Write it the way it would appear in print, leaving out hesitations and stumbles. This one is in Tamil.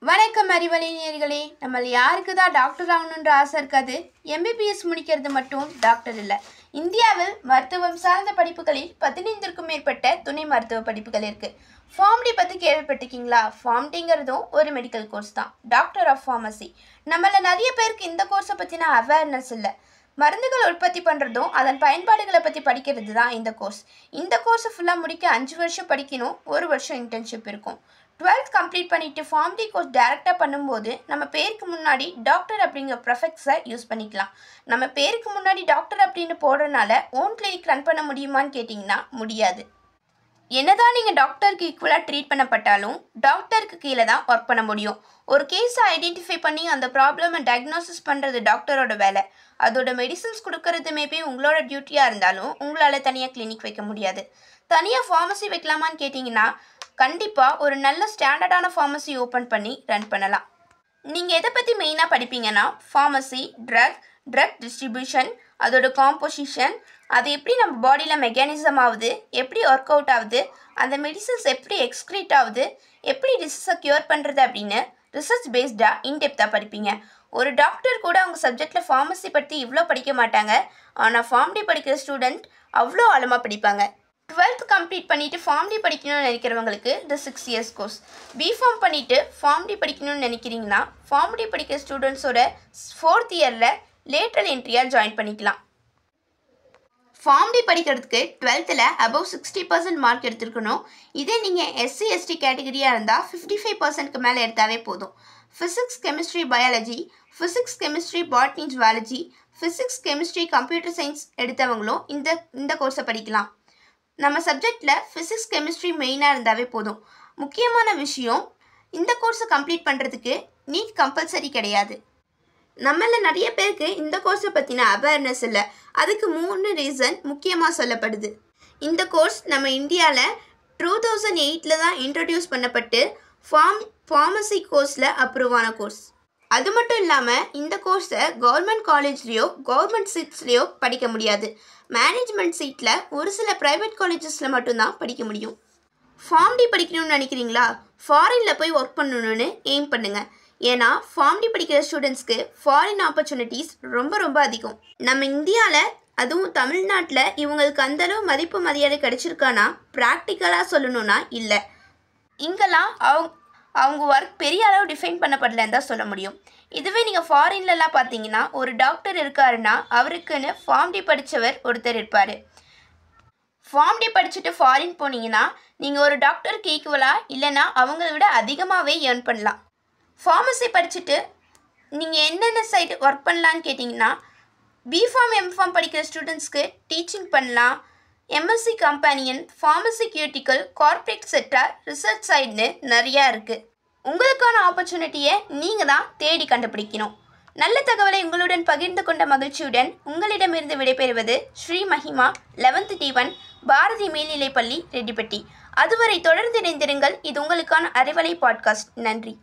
வணக்கம் அறிவலைஞர்களே. நம்ம யாருக்கு தான் டாக்டர் ஆகணுன்ற ஆசை இருக்காது. எம்பிபிஎஸ் முடிக்கிறது மட்டும் டாக்டர் இல்லை. இந்தியாவில் மருத்துவம் சார்ந்த படிப்புகளில் 15க்கும் மேற்பட்ட துணை மருத்துவ படிப்புகள் இருக்குது. ஃபார்ம்டி பற்றி கேள்விப்பட்டிருக்கீங்களா? ஃபார்ம்டிங்கிறதும் ஒரு மெடிக்கல் கோர்ஸ் தான், டாக்டர் ஆஃப் ஃபார்மசி. நம்மள நிறைய பேருக்கு இந்த கோர்ஸை பற்றின அவேர்னஸ் இல்லை. மருந்துகள் உற்பத்தி பண்ணுறதும் அதன் பயன்பாடுகளை பற்றி படிக்கிறது தான் இந்த கோர்ஸ். இந்த கோர்ஸை ஃபுல்லாக முடிக்க 5 வருஷம் படிக்கணும், 1 வருஷம் இன்டர்ன்ஷிப் இருக்கும். 12th கம்ப்ளீட் பண்ணிவிட்டு ஃபார்ம்டி கோர்ஸ் டேரெக்டாக பண்ணும்போது நம்ம பேருக்கு முன்னாடி டாக்டர் அப்படிங்கிற ப்ரொஃபெக்ஸை யூஸ் பண்ணிக்கலாம். நம்ம பேருக்கு முன்னாடி டாக்டர் அப்படின்னு போடுறதுனால ஓன் கிளினிக் ரன் பண்ண முடியுமான்னு கேட்டிங்கன்னா முடியாது. என்னதான் நீங்கள் டாக்டருக்கு ஈக்குவலாக ட்ரீட் பண்ணப்பட்டாலும் டாக்டருக்கு கீழே தான் ஒர்க் பண்ண முடியும். ஒரு கேஸை ஐடென்டிஃபை பண்ணி அந்த ப்ராப்ளமை டயக்னோசிஸ் பண்ணுறது டாக்டரோட வேலை. அதோட மெடிசன்ஸ் கொடுக்கறது மேபி உங்களோட டியூட்டியாக இருந்தாலும் உங்களால் தனியாக கிளினிக் வைக்க முடியாது. தனியாக ஃபார்மசி வைக்கலாமான்னு கேட்டிங்கன்னா கண்டிப்பாக ஒரு நல்ல ஸ்டாண்டர்டான ஃபார்மசி ஓப்பன் பண்ணி ரன் பண்ணலாம். நீங்கள் எதை பற்றி மெயினாக படிப்பீங்கன்னா ஃபார்மசி, ட்ரக் டிஸ்ட்ரிபியூஷன், அதோட காம்போசிஷன், அது எப்படி நம்ம பாடியில் மெக்கானிசம் ஆகுது, எப்படி ஒர்க் அவுட் ஆகுது, அந்த மெடிசன்ஸ் எப்படி எக்ஸ்க்ரீட் ஆகுது, எப்படி டிசீஸை க்யூர் பண்ணுறது அப்படின்னு ரிசர்ச் பேஸ்டாக இன்டெப்த்தாக படிப்பீங்க. ஒரு டாக்டர் கூட அவங்க சப்ஜெக்டில் ஃபார்மசி பற்றி இவ்வளோ படிக்க மாட்டாங்க. ஆனால் ஃபார்ம்டி படிக்கிற ஸ்டூடெண்ட் அவ்வளோ ஆழமாக படிப்பாங்க. 12th கம்ப்ளீட் பண்ணிவிட்டு ஃபார்ம்டி படிக்கணும்னு நினைக்கிறவங்களுக்கு இந்த 6 இயர்ஸ் கோர்ஸ். பிஃபார்ம் பண்ணிவிட்டு ஃபார்ம்டி படிக்கணும்னு நினைக்கிறீங்கன்னா ஃபார்ம்டி படிக்கிற ஸ்டூடெண்ட்ஸோட 4th இயரில் லேட்டரல் என்ட்ரியாக ஜாயின் பண்ணிக்கலாம். ஃபார்ம்டி படிக்கிறதுக்கு 12th அபவ் 60% மார்க் எடுத்துருக்கணும். இதே நீங்கள் SC/ST கேட்டகரியாக இருந்தால் 55%க்கு மேலே எடுத்தாவே போதும். Physics, chemistry, biology, physics, chemistry, botany, zoology, physics, chemistry, computer science எடுத்தவங்களும் இந்த கோர்ஸை படிக்கலாம். நம்ம சப்ஜெக்டில் ஃபிசிக்ஸ், கெமிஸ்ட்ரி மெயினாக இருந்தாவே போதும். முக்கியமான விஷயம், இந்த கோர்ஸை கம்ப்ளீட் பண்ணுறதுக்கு நீட் கம்பல்சரி கிடையாது. நம்மள நிறைய பேருக்கு இந்த கோர்ஸை பற்றின அவேர்னஸ் இல்லை. அதுக்கு 3 ரீசன் முக்கியமாக சொல்லப்படுது. இந்த கோர்ஸ் நம்ம இந்தியாவில் 2008 தான் இன்ட்ரடியூஸ் பண்ணப்பட்டு ஃபார்மசி கோர்ஸில் அப்ரூவ் ஆன கோர்ஸ். அது மட்டும் இல்லாமல் இந்த கோர்ஸை கவர்மெண்ட் காலேஜ்லேயோ கவர்மெண்ட் சீட்ஸ்லேயோ படிக்க முடியாது. மேனேஜ்மெண்ட் சீட்டில் ஒரு சில ப்ரைவேட் காலேஜஸில் மட்டும்தான் படிக்க முடியும். ஃபார்ம்டி படிக்கணும்னு நினைக்கிறீங்களா? ஃபாரினில் போய் ஒர்க் பண்ணணுன்னு எய்ம் பண்ணுங்கள். ஏன்னா ஃபார்ம்டி படிக்கிற ஸ்டூடெண்ட்ஸ்க்கு ஃபாரின் ஆப்பர்ச்சுனிட்டிஸ் ரொம்ப அதிகம். நம்ம இந்தியாவில், அதுவும் தமிழ்நாட்டில் இவங்களுக்கு அந்தளவு மதிப்பு மரியாதை கிடைச்சிருக்கானா ப்ராக்டிக்கலாக சொல்லணுன்னா இல்லை. இங்கெல்லாம் அவங்க ஒர்க் பெரிய அளவு டிஃபைன் பண்ணப்படலன்னு தான் சொல்ல முடியும். இதுவே நீங்கள் ஃபாரின்லலாம் பார்த்தீங்கன்னா ஒரு டாக்டர் இருக்காருன்னா அவருக்குன்னு ஃபார்ம்டி படித்தவர் ஒருத்தர் இருப்பார். ஃபார்ம்டி படிச்சுட்டு ஃபாரின் போனீங்கன்னா நீங்கள் ஒரு டாக்டருக்கு ஈக்குவலாக இல்லைன்னா அவங்கள விட அதிகமாகவே ஏர்ன் பண்ணலாம். ஃபார்மசி படிச்சுட்டு நீங்கள் என்னென்ன சைடு ஒர்க் பண்ணலான்னு கேட்டிங்கன்னா பிஃபார்ம், எம்ஃபார்ம் படிக்கிற ஸ்டூடெண்ட்ஸ்க்கு டீச்சிங் பண்ணலாம். MSc கம்பெனியன், pharmaceutical, corporate sector, research சைடுன்னு நிறையா இருக்குது. உங்களுக்கான ஆப்பர்ச்சுனிட்டியை நீங்கள் தான் தேடி கண்டுபிடிக்கணும். நல்ல தகவலை உங்களுடன் பகிர்ந்து கொண்ட மகிழ்ச்சியுடன் உங்களிடமிருந்து விடைபெறுவது ஸ்ரீ மஹிமா, 11th D1, பாரதி மேல்நிலைப்பள்ளி, ரெட்டிப்பட்டி. அதுவரை தொடர்ந்து இணைந்திருங்கள். இது உங்களுக்கான அறிவலை பாட்காஸ்ட். நன்றி.